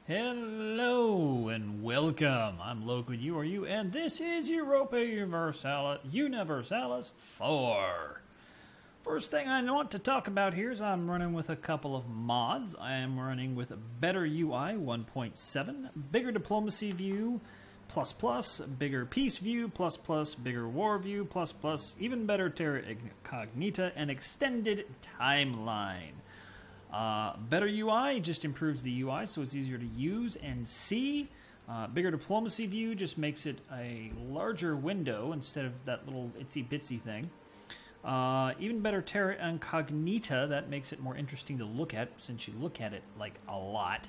Hello and welcome. I'm Logan, you are you, and this is Europa Universalis 4. First thing I want to talk about here is I'm running with a couple of mods. I am running with Better UI 1.7, Bigger Diplomacy View, bigger Peace View, bigger War View, even better Terra Incognita, and Extended Timeline. Better UI just improves the UI so it's easier to use and see. Bigger Diplomacy View just makes it a larger window instead of that little itsy-bitsy thing. Even better Terra Incognita, that makes it more interesting to look at since you look at it like a lot.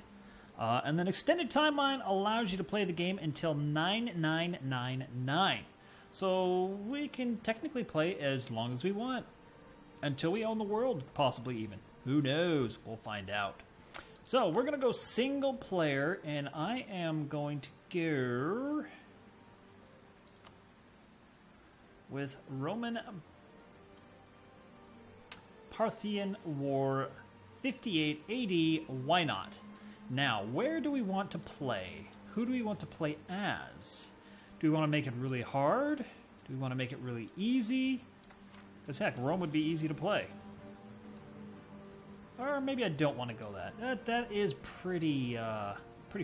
And then Extended Timeline allows you to play the game until 9999. So we can technically play as long as we want. Until we own the world, possibly even. Who knows? We'll find out. So we're going to go single player, and I am going to go with Roman Parthian War 58 AD. Why not? Now, where do we want to play? Who do we want to play as? Do we want to make it really hard? Do we want to make it really easy? Because heck, Rome would be easy to play. Or maybe I don't want to go that. That is pretty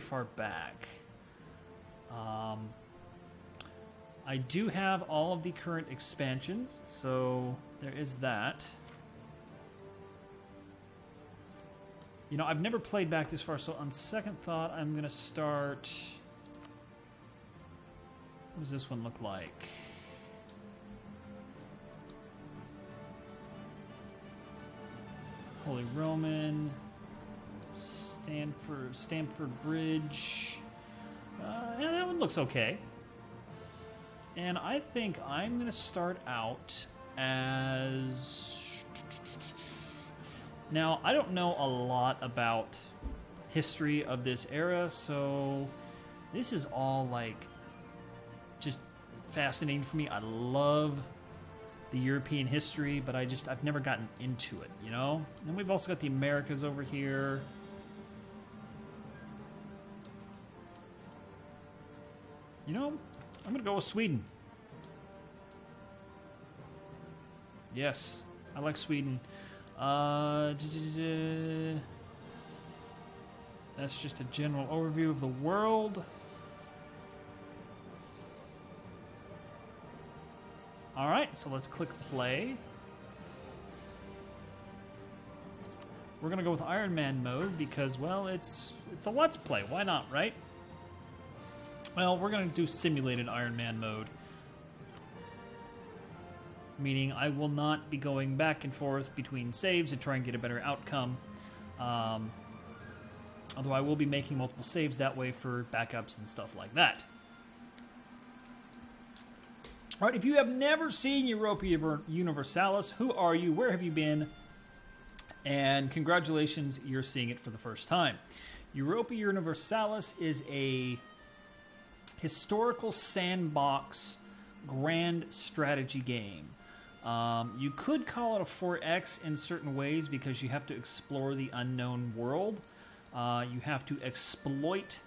far back. I do have all of the current expansions, so there is that. You know, I've never played back this far, so on second thought, I'm going to start... What does this one look like? Holy Roman, Stamford Bridge. Yeah, that one looks okay. And I think I'm going to start out as... Now, I don't know a lot about history of this era, so this is all, like, just fascinating for me. I love the European history, but I've never gotten into it, you know? And we've also got the Americas over here. You know, I'm gonna go with Sweden. Yes, I like Sweden. That's just a general overview of the world. Alright, so let's click play. We're going to go with Iron Man mode because, well, it's a let's play. Why not, right? Well, we're going to do simulated Iron Man mode. Meaning I will not be going back and forth between saves to try and get a better outcome. Although I will be making multiple saves that way for backups and stuff like that. All right, if you have never seen Europa Universalis, who are you? Where have you been? And congratulations, you're seeing it for the first time. Europa Universalis is a historical sandbox grand strategy game. You could call it a 4X in certain ways because you have to explore the unknown world. You have to exploit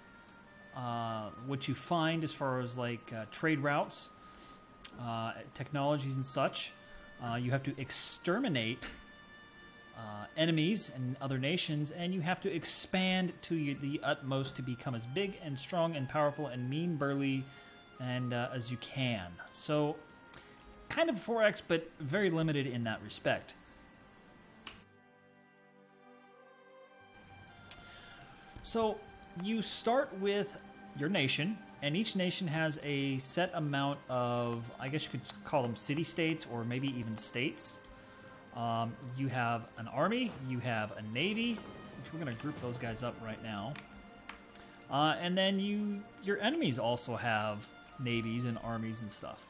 what you find as far as like trade routes. Technologies and such. You have to exterminate enemies and other nations, and you have to expand to the utmost to become as big and strong and powerful and mean, burly, and as you can. So, kind of 4X, but very limited in that respect. So, you start with your nation. And each nation has a set amount of, I guess you could call them city-states or maybe even states. You have an army, you have a navy, which we're going to group those guys up right now. And then your enemies also have navies and armies and stuff.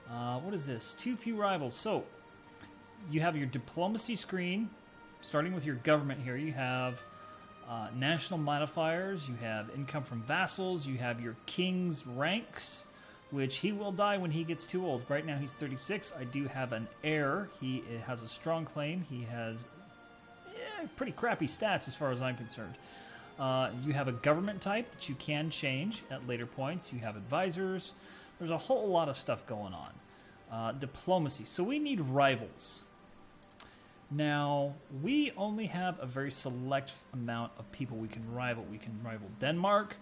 What is this? Too few rivals. So you have your diplomacy screen, starting with your government here. You have... national modifiers, you have income from vassals, you have your king's ranks, which he will die when he gets too old. Right now he's 36. I do have an heir. He has a strong claim. He has pretty crappy stats as far as I'm concerned. You have a government type that you can change at later points. You have advisors. There's a whole lot of stuff going on. Diplomacy. So we need rivals. Now, we only have a very select amount of people we can rival. We can rival Denmark.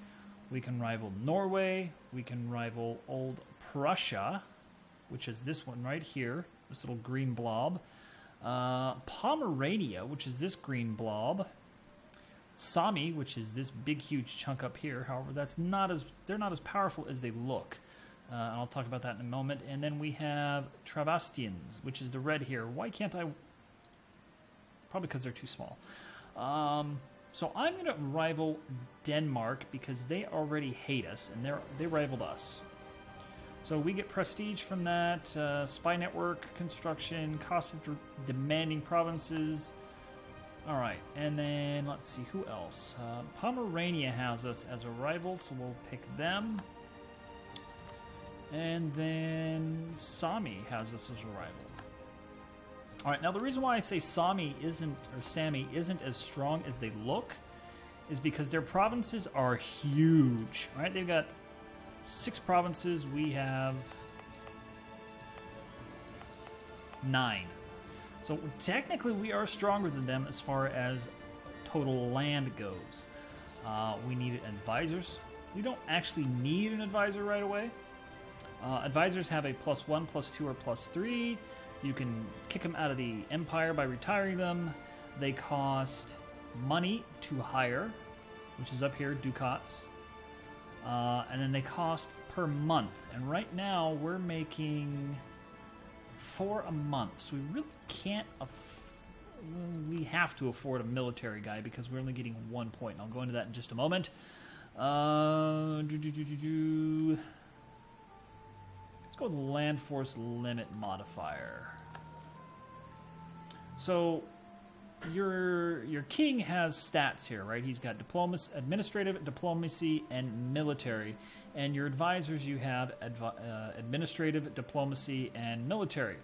We can rival Norway. We can rival Old Prussia, which is this one right here, this little green blob. Pomerania, which is this green blob. Sami, which is this big, huge chunk up here. However, they're not as powerful as they look. And I'll talk about that in a moment. And then we have Travastians, which is the red here. Why can't I? Probably because they're too small. So I'm going to rival Denmark because they already hate us, and they rivaled us. So we get prestige from that, spy network, construction, cost of demanding provinces. All right, and then let's see, who else? Pomerania has us as a rival, so we'll pick them. And then Sami has us as a rival. All right, now the reason why I say Sami isn't as strong as they look is because their provinces are huge. All right, they've got 6 provinces. We have 9. So technically we are stronger than them as far as total land goes. We need advisors. We don't actually need an advisor right away. Advisors have a +1, +2, or +3. You can kick them out of the empire by retiring them. They cost money to hire, which is up here, ducats. And then they cost per month. And right now we're making 4 a month. So we really can't we have to afford a military guy because we're only getting 1 point. And I'll go into that in just a moment. Let's go with the land force limit modifier. So your king has stats here, right? He's got administrative, diplomacy, and military. And your advisors, you have administrative, diplomacy, and military.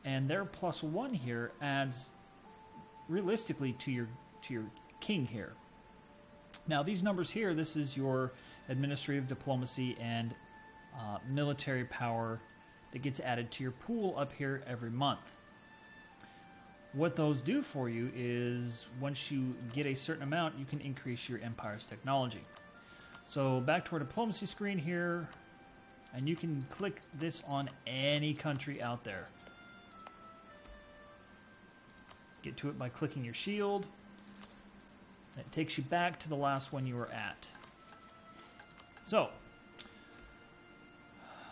And their +1 here adds realistically to your king here. Now these numbers here, this is your administrative, diplomacy, and military power that gets added to your pool up here every month. What those do for you is once you get a certain amount, you can increase your empire's technology. So back to our diplomacy screen here, and you can click this on any country out there. Get to it by clicking your shield. And it takes you back to the last one you were at. So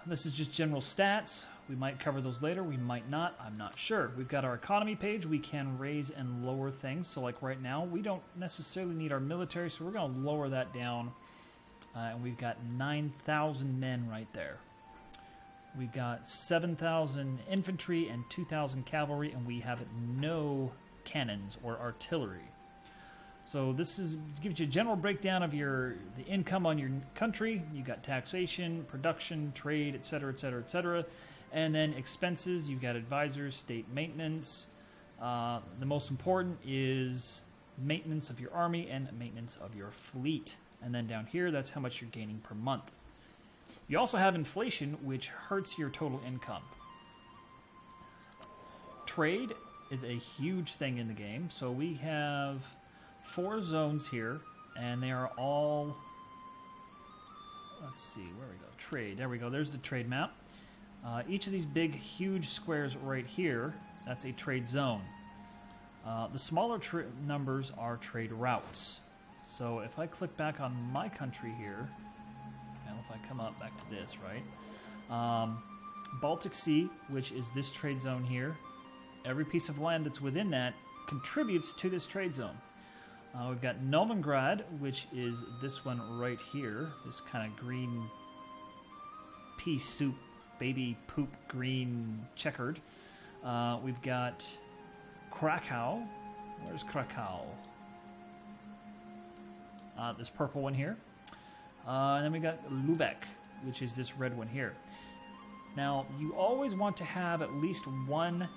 this is just general stats. We might cover those later. We might not. I'm not sure. We've got our economy page. We can raise and lower things. So like right now, we don't necessarily need our military, so we're going to lower that down. And we've got 9,000 men right there. We've got 7,000 infantry and 2,000 cavalry, and we have no cannons or artillery. So this gives you a general breakdown of the income on your country. You got taxation, production, trade, etc., etc., etc. And then expenses, you've got advisors, state maintenance. The most important is maintenance of your army and maintenance of your fleet. And then down here, that's how much you're gaining per month. You also have inflation, which hurts your total income. Trade is a huge thing in the game. So we have 4 zones here, and they are all, let's see, where we go, trade. There we go, there's the trade map. Each of these big, huge squares right here, that's a trade zone. The smaller numbers are trade routes. So if I click back on my country here, and if I come up back to this, right? Baltic Sea, which is this trade zone here, every piece of land that's within that contributes to this trade zone. We've got Novigrad, which is this one right here, this kind of green pea soup, baby poop green checkered. We've got Krakow. Where's Krakow? This purple one here. And then we got Lübeck, which is this red one here. Now, you always want to have at least one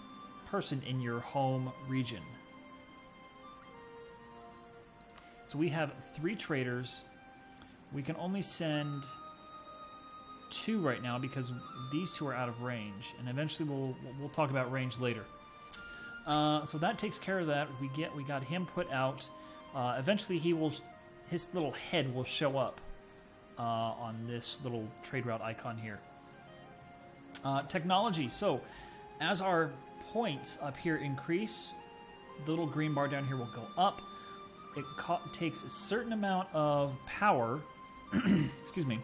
person in your home region. So we have 3 traders. We can only send 2 right now because these 2 are out of range, and eventually we'll talk about range later. So that takes care of that. We got him put out. Eventually his little head will show up on this little trade route icon here. Technology. So as our points up here increase, the little green bar down here will go up. It takes a certain amount of power, excuse me,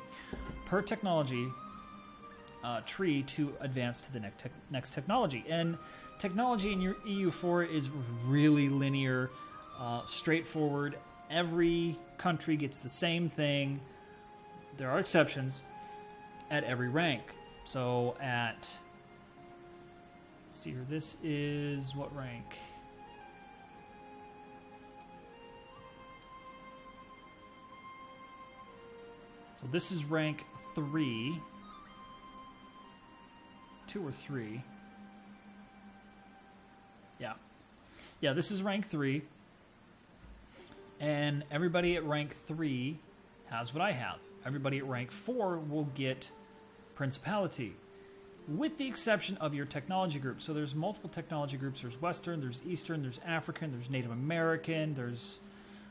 per technology tree to advance to the next technology. And technology in your EU4 is really linear, straightforward. Every country gets the same thing. There are exceptions at every rank. So let's see here, this is what rank? So this is rank 3. 2 or 3. Yeah, this is rank 3. And everybody at rank 3 has what I have. Everybody at rank 4 will get Principality, with the exception of your technology group. So there's multiple technology groups. There's Western, there's Eastern, there's African, there's Native American, there's...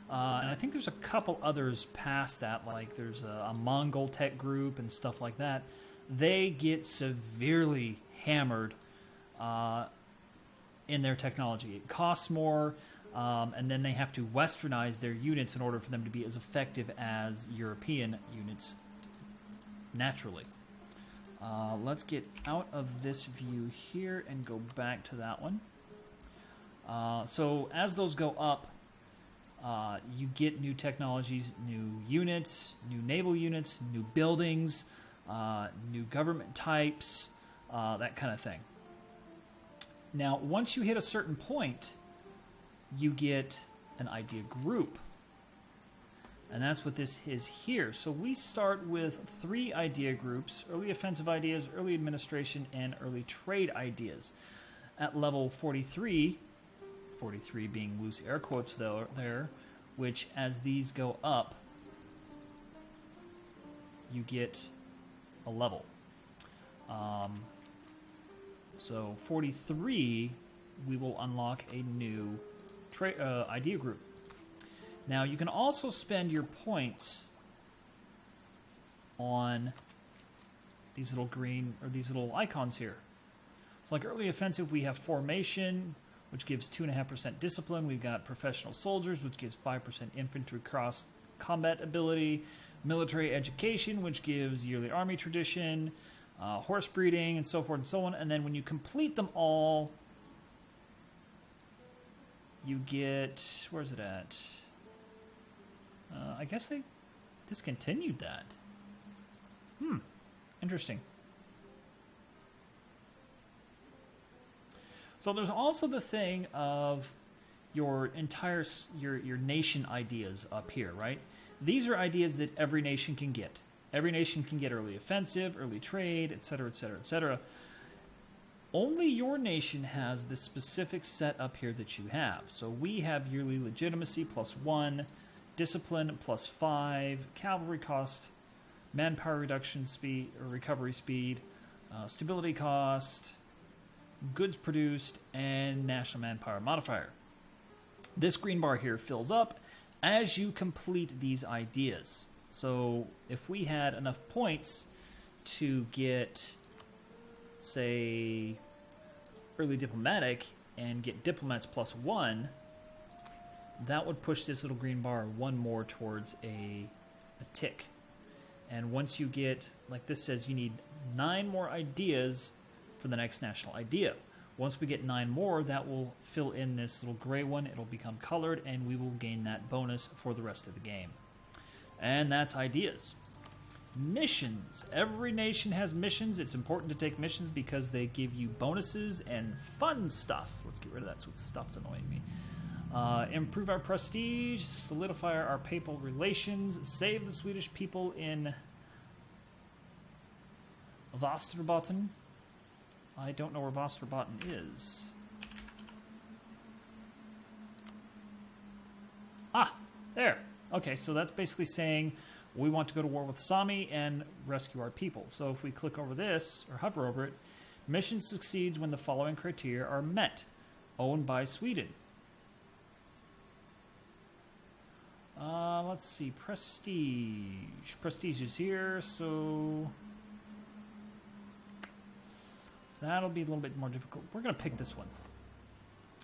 and I think there's a couple others past that, like there's a Mongol tech group and stuff like that. They get severely hammered in their technology. It costs more, and then they have to westernize their units in order for them to be as effective as European units naturally. Let's get out of this view here and go back to that one. So as those go up, you get new technologies, new units, new naval units, new buildings, new government types, that kind of thing. Now, once you hit a certain point, you get an idea group. And that's what this is here. So we start with 3 idea groups: early offensive ideas, early administration, and early trade ideas. At level 43, 43 being loose air quotes there, which as these go up, you get a level. So 43, we will unlock a new idea group. Now you can also spend your points on these little green, or these little icons here. So like early offensive, we have formation, which gives 2.5% discipline. We've got professional soldiers, which gives 5% infantry cross combat ability. Military education, which gives yearly army tradition, horse breeding, and so forth and so on. And then when you complete them all, you get, where's it at? I guess they discontinued that. Interesting. So there's also the thing of your entire your nation ideas up here, right? These are ideas that every nation can get. Every nation can get early offensive, early trade, etc., etc., etc. Only your nation has this specific set up here that you have. So we have yearly legitimacy +1, discipline +5, cavalry cost, manpower reduction speed or recovery speed, stability cost, goods produced, and national manpower modifier. This green bar here fills up as you complete these ideas. So if we had enough points to get, say, early diplomatic and get diplomats +1, that would push this little green bar 1 more towards a tick. And once you get, like this says, you need 9 more ideas for the next national idea. Once we get 9 more, that will fill in this little gray one. It'll become colored, and we will gain that bonus for the rest of the game. And that's ideas. Missions. Every nation has missions. It's important to take missions because they give you bonuses and fun stuff. Let's get rid of that so it stops annoying me. Improve our prestige, solidify our papal relations, save the Swedish people in Västerbotten. I don't know where Västerbotten is. There. Okay, so that's basically saying we want to go to war with Sami and rescue our people. So if we click over this, or hover over it, mission succeeds when the following criteria are met. Owned by Sweden. Let's see, prestige. Prestige is here, so that'll be a little bit more difficult. We're going to pick this one.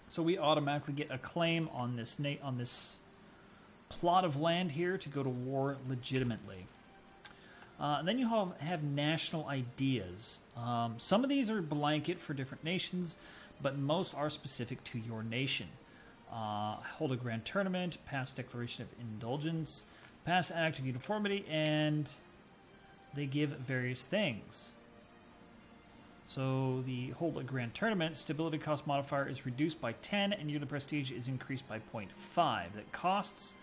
So we automatically get a claim on this plot of land here to go to war legitimately. And then you have national ideas. Some of these are blanket for different nations, but most are specific to your nation. Hold a grand tournament, pass declaration of indulgence, pass act of uniformity, and they give various things. So the hold a grand tournament, stability cost modifier is reduced by 10, and yearly prestige is increased by 0.5. That costs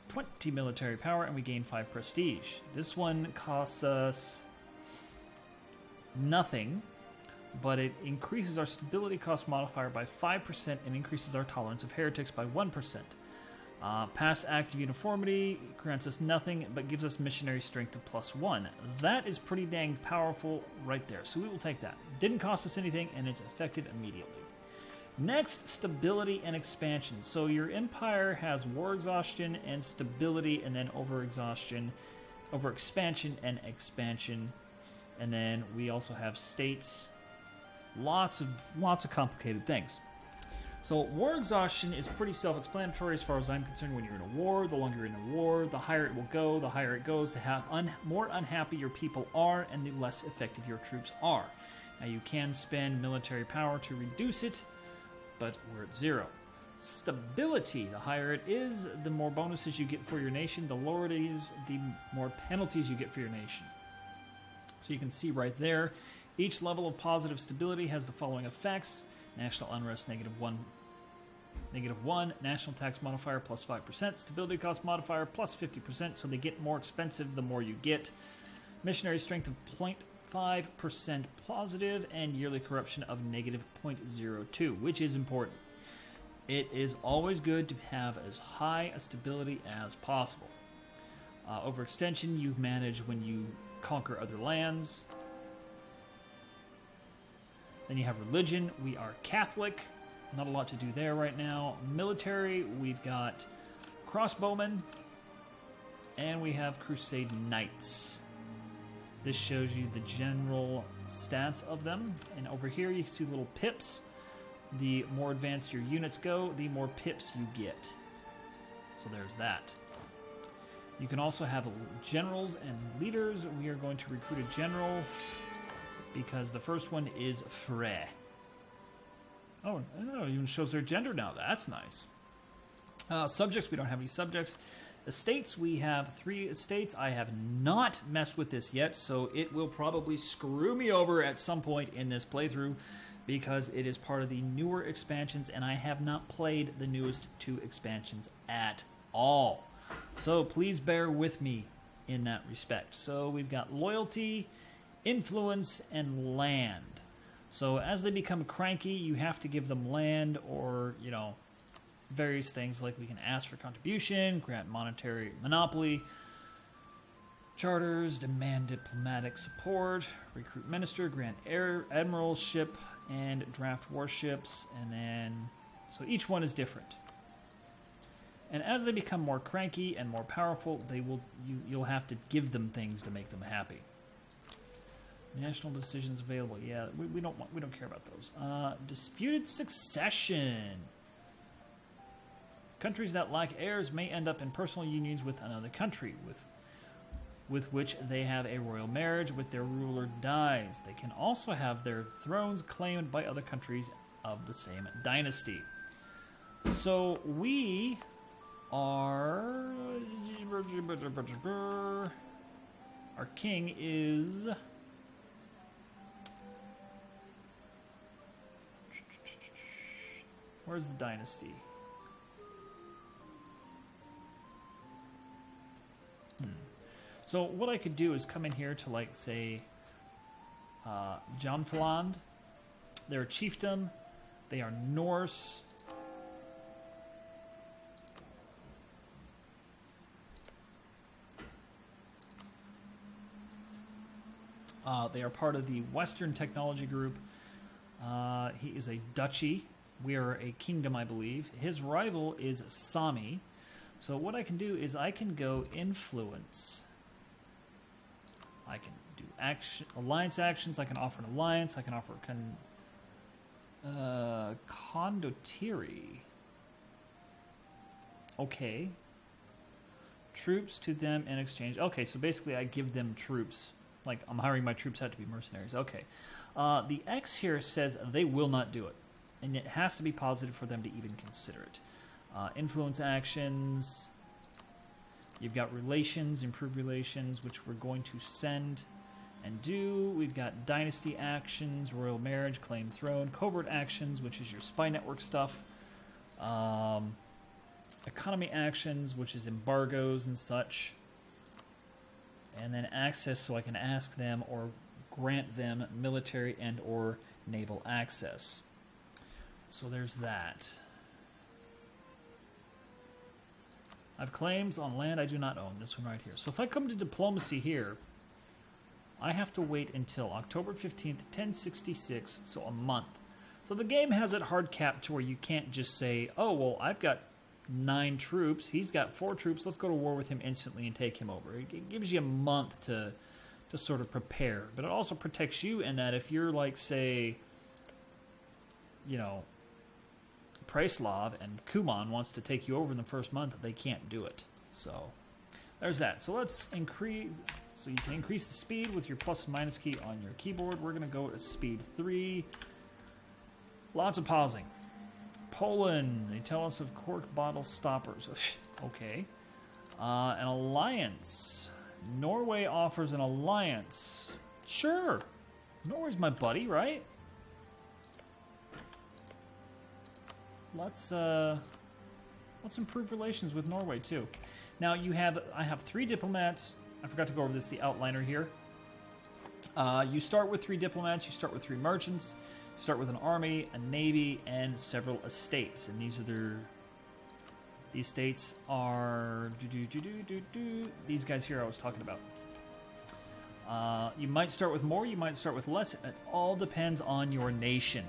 20 military power, and we gain 5 prestige. This one costs us nothing, but it increases our stability cost modifier by 5% and increases our tolerance of heretics by 1%. Pass active uniformity grants us nothing, but gives us missionary strength of +1. That is pretty dang powerful right there, so we will take that. Didn't cost us anything, and it's effective immediately. Next, stability and expansion. So your empire has war exhaustion and stability, and then overexpansion and expansion. And then we also have states. Lots of complicated things. So war exhaustion is pretty self-explanatory as far as I'm concerned. When you're in a war, the longer you're in a war, the higher it will go. The higher it goes, the more unhappy your people are, and the less effective your troops are. Now you can spend military power to reduce it, but we're at 0. Stability, the higher it is, the more bonuses you get for your nation. The lower it is, the more penalties you get for your nation. So you can see right there, each level of positive stability has the following effects. National unrest, -1. -1. National tax modifier, +5%. Stability cost modifier, +50%. So they get more expensive the more you get. Missionary strength of 0.5% positive, and yearly corruption of -0.02, which is important. It is always good to have as high a stability as possible. Overextension, you manage when you conquer other lands. Then you have religion. We are Catholic. Not a lot to do there right now. Military, we've got crossbowmen. And we have Crusade Knights. This shows you the general stats of them. And over here you can see little pips. The more advanced your units go, the more pips you get. So there's that. You can also have generals and leaders. We are going to recruit a general, because the first one is Frey. Oh, it even shows their gender now. That's nice. Subjects, we don't have any subjects. Estates, we have 3 estates. I have not messed with this yet, so it will probably screw me over at some point in this playthrough, because it is part of the newer expansions, and I have not played the newest 2 expansions at all. So please bear with me in that respect. So we've got loyalty, influence, and land. So as they become cranky, you have to give them land, or, various things like we can ask for contribution, grant monetary monopoly, charters, demand diplomatic support, recruit minister, grant admiralship, and draft warships. And then, so each one is different. And as they become more cranky and more powerful, you'll have to give them things to make them happy. National decisions available. Yeah, we don't care about those. Disputed succession. Countries that lack heirs may end up in personal unions with another country, with which they have a royal marriage with their ruler dies. They can also have their thrones claimed by other countries of the same dynasty. So we are... Our king is... Where's the dynasty? So what I could do is come in here to, like, say, Jomtland. They're a chiefdom. They are Norse. They are part of the Western Technology Group. He is a duchy. We are a kingdom, I believe. His rival is Sami. So what I can do is I can go influence. I can do alliance actions. I can offer an alliance. I can offer condottieri. Okay. Troops to them in exchange. Okay, so basically I give them troops. Like, I'm hiring my troops out to be mercenaries. Okay. The X here says they will not do it. And it has to be positive for them to even consider it. Influence actions. You've got relations, improved relations, which we're going to send and do. We've got dynasty actions, royal marriage, claim throne, covert actions, which is your spy network stuff. Economy actions, which is embargoes and such. And then access, so I can ask them or grant them military and or naval access. So there's that. I have claims on land I do not own. This one right here. So if I come to diplomacy here, I have to wait until October 15th, 1066, so a month. So the game has it hard capped to where you can't just say, oh, well, I've got 9 troops. He's got 4 troops. Let's go to war with him instantly and take him over. It gives you a month to sort of prepare. But it also protects you in that if you're like, say, you know, Preslav and Kuman wants to take you over in the first month, they can't do it. So there's that. So let's increase. So you can increase the speed with your plus and minus key on your keyboard. We're going to go to speed 3. Lots of pausing. Poland, they tell us of cork bottle stoppers. Okay. An alliance. Norway offers an alliance. Sure. Norway's my buddy, right? Let's improve relations with Norway too. Now I have 3 diplomats. I forgot to go over this, the outliner here. You start with 3 diplomats, you start with 3 merchants, you start with an army, a navy, and several estates. And these estates are these guys here I was talking about. You might start with more, you might start with less. It all depends on your nation.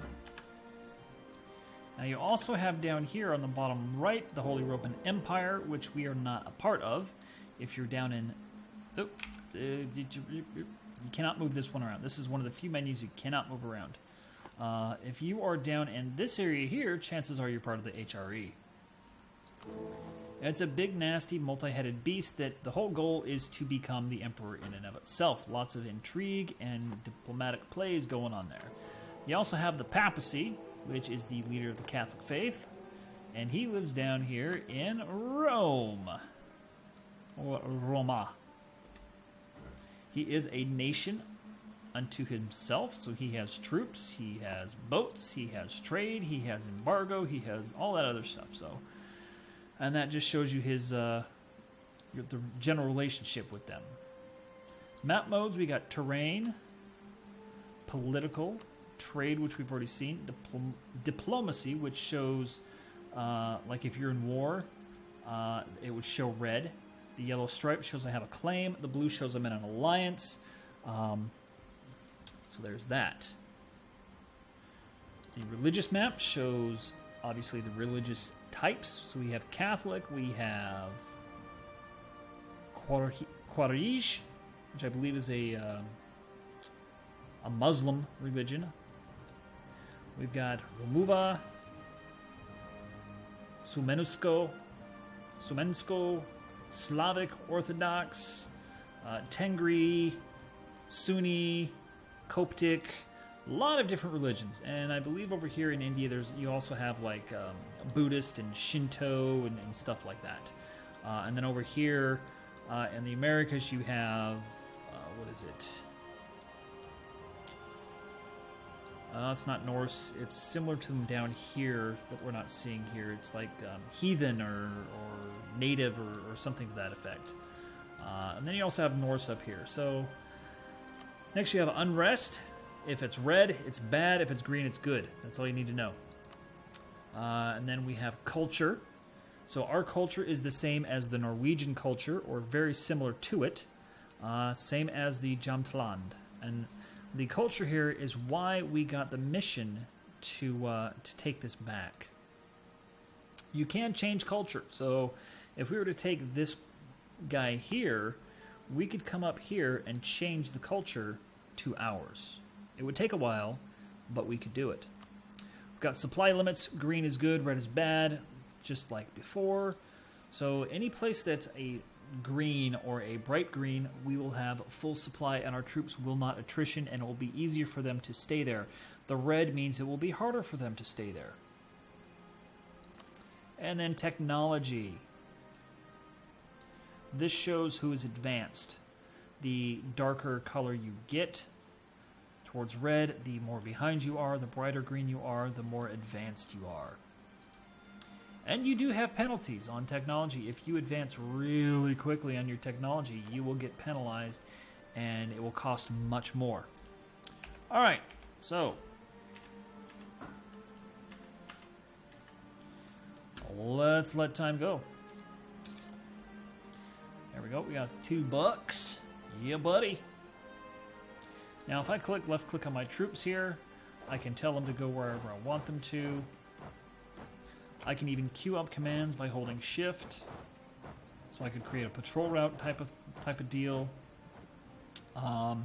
Now you also have down here on the bottom right the Holy Roman Empire, which we are not a part of. If you're down in... you cannot move this one around. This is one of the few menus you cannot move around. If you are down in this area here, chances are you're part of the HRE. It's a big, nasty, multi-headed beast that the whole goal is to become the emperor in and of itself. Lots of intrigue and diplomatic plays going on there. You also have the papacy, which is the leader of the Catholic faith, and he lives down here in Rome, or Roma. He is a nation unto himself, so he has troops, he has boats, he has trade, he has embargo, he has all that other stuff. So, and that just shows you his the general relationship with them. Map modes, we got terrain, political, trade, which we've already seen, diplomacy, which shows like if you're in war, it would show red. The yellow stripe shows I have a claim. The blue shows I'm in an alliance. So there's that. The religious map shows obviously the religious types. So we have Catholic, we have Quraysh, which I believe is a Muslim religion. We've got Romuva, Sumensko, Slavic Orthodox, Tengri, Sunni, Coptic, a lot of different religions. And I believe over here in India, you also have like Buddhist and Shinto and stuff like that. And then over here in the Americas, you have, what is it? It's not Norse. It's similar to them down here that we're not seeing here. It's like heathen or native or something to that effect. And then you also have Norse up here. So next you have unrest. If it's red, it's bad. If it's green, it's good. That's all you need to know. And then we have culture. So our culture is the same as the Norwegian culture, or very similar to it. Same as the Jamtland. And the culture here is why we got the mission to take this back. You can change culture. So if we were to take this guy here, we could come up here and change the culture to ours. It would take a while, but we could do it. We've got supply limits. Green is good, red is bad, just like before. So any place that's a green or a bright green, we will have full supply and our troops will not attrition and it will be easier for them to stay there. The red means it will be harder for them to stay there. And then technology. This shows who is advanced. The darker color you get towards red, the more behind you are, the brighter green you are, the more advanced you are. And you do have penalties on technology. If you advance really quickly on your technology, you will get penalized and it will cost much more. All right, so let's let time go. There we go. We got $2. Yeah, buddy. Now, if I left click on my troops here, I can tell them to go wherever I want them to. I can even queue up commands by holding shift. So I could create a patrol route type of deal. I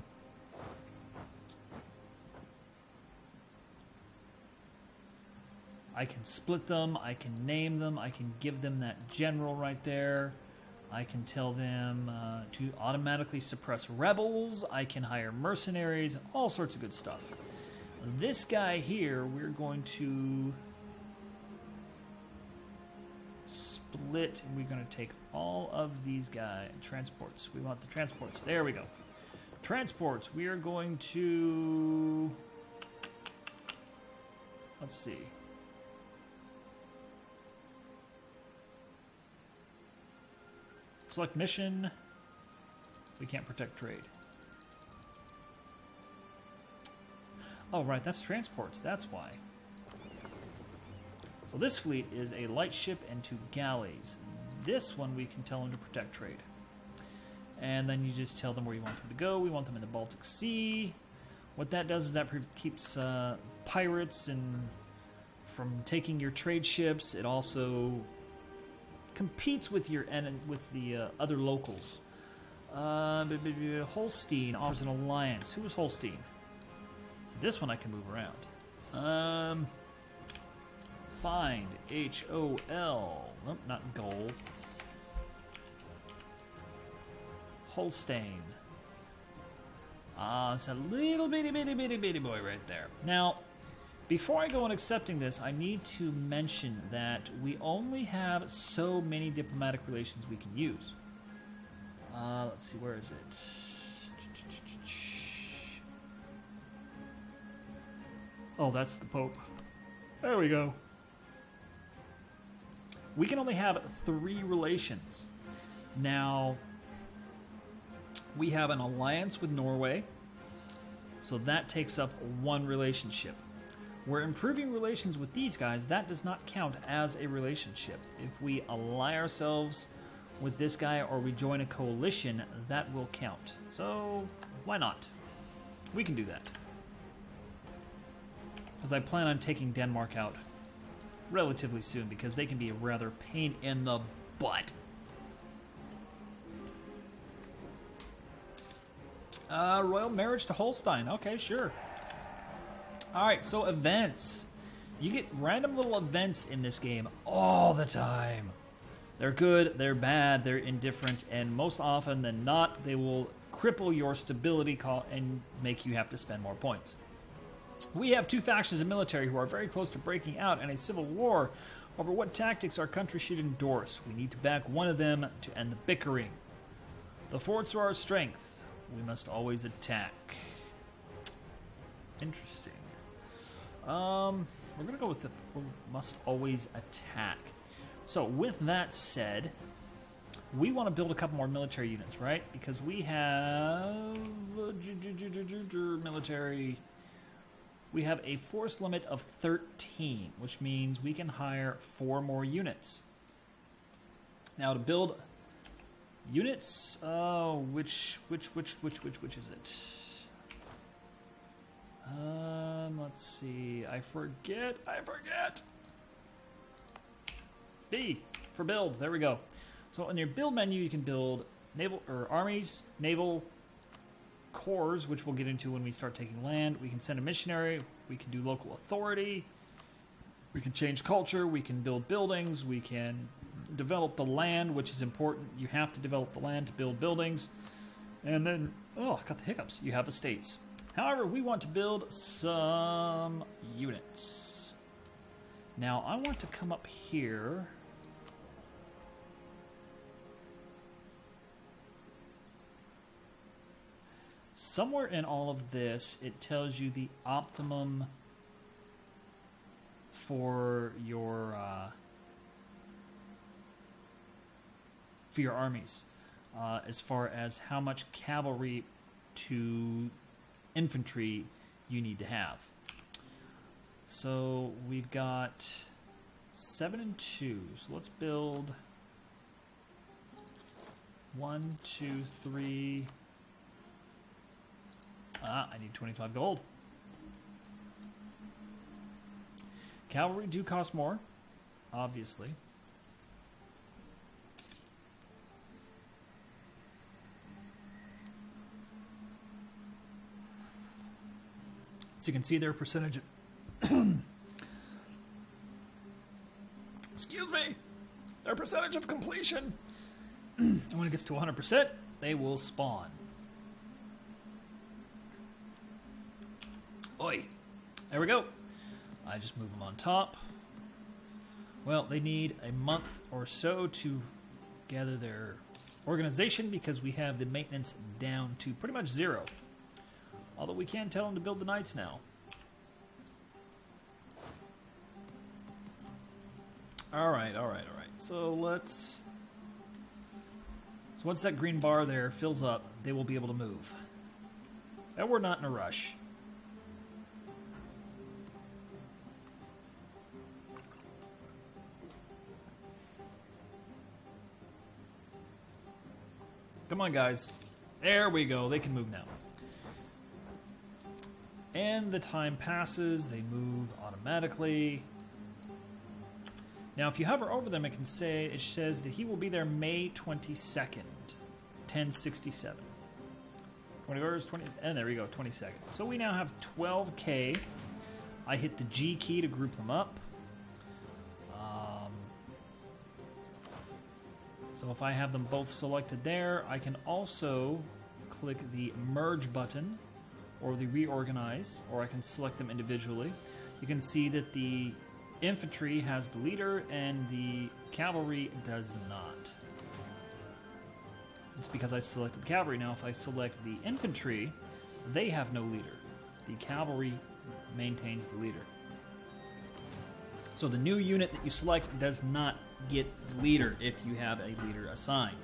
can split them, I can name them, I can give them that general right there. I can tell them to automatically suppress rebels. I can hire mercenaries, all sorts of good stuff. This guy here, we're going to split, and we're going to take all of these guys. Transports. We want the transports. There we go. Transports. We are going to... Let's see. Select mission. We can't protect trade. Oh, right, that's transports. That's why. So this fleet is a light ship and 2 galleys. This one we can tell them to protect trade. And then you just tell them where you want them to go. We want them in the Baltic Sea. What that does is that keeps pirates from taking your trade ships. It also competes with the other locals. Holstein offers an alliance. Who is Holstein? So this one I can move around. Find H-O-L. Nope, not goal. Holstein. It's a little bitty boy right there. Now, before I go on accepting this, I need to mention that we only have so many diplomatic relations we can use. Let's see, where is it? Oh, that's the Pope. There we go. We can only have 3 relations. Now, we have an alliance with Norway, so that takes up 1 relationship. We're improving relations with these guys. That does not count as a relationship. If we ally ourselves with this guy or we join a coalition, that will count. So, why not? We can do that. Because I plan on taking Denmark out relatively soon because they can be a rather pain in the butt. Royal marriage to Holstein. Okay, sure. Alright, so events. You get random little events in this game all the time. They're good, they're bad, they're indifferent, and most often than not, they will cripple your stability and make you have to spend more points. We have 2 factions of military who are very close to breaking out in a civil war over what tactics our country should endorse. We need to back one of them to end the bickering. The forts are our strength. We must always attack. Interesting. We're going to go with the must always attack. So with that said, we want to build a couple more military units, right? Because we have military. We have a force limit of 13, which means we can hire 4 more units. Now to build units, which is it? Let's see. I forget. B for build. There we go. So in your build menu, you can build naval or armies, naval corps, which we'll get into when we start taking land. We can send a missionary. We can do local authority. We can change culture. We can build buildings. We can develop the land, which is important. You have to develop the land to build buildings. And then, oh, I got the hiccups. You have estates. However, we want to build some units. Now, I want to come up here. Somewhere in all of this, it tells you the optimum for your armies, as far as how much cavalry to infantry you need to have. So we've got 7 and 2. So let's build 1, 2, 3. I need 25 gold. Cavalry do cost more, obviously. So you can see their percentage of excuse me, their percentage of completion. And when it gets to 100%, they will spawn. Oi! There we go. I just move them on top. Well, they need a month or so to gather their organization because we have the maintenance down to pretty much 0. Although we can tell them to build the knights now. Alright. So let's... So once that green bar there fills up, they will be able to move. And we're not in a rush. Come on, guys. There we go. They can move now. And the time passes. They move automatically. Now, if you hover over them, it says that he will be there May 22nd, 1067. 20 hours, 20, and there we go, 22nd. So we now have 12K. I hit the G key to group them up. So if I have them both selected there, I can also click the merge button or the reorganize, or I can select them individually. You can see that the infantry has the leader and the cavalry does not. It's because I selected the cavalry. Now if I select the infantry, they have no leader. The cavalry maintains the leader. So the new unit that you select does not get the leader if you have a leader assigned.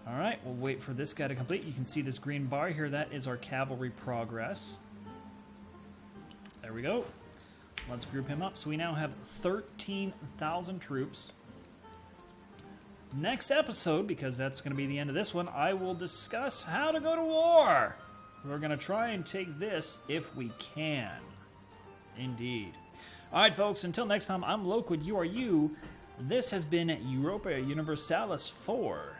Alright, we'll wait for this guy to complete. You can see this green bar here. That is our cavalry progress. There we go. Let's group him up. So we now have 13,000 troops. Next episode, because that's going to be the end of this one, I will discuss how to go to war. We're going to try and take this if we can. Indeed. All right, folks, until next time, I'm Loquid, you are you. This has been Europa Universalis 4.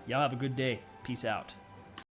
Y'all have a good day. Peace out.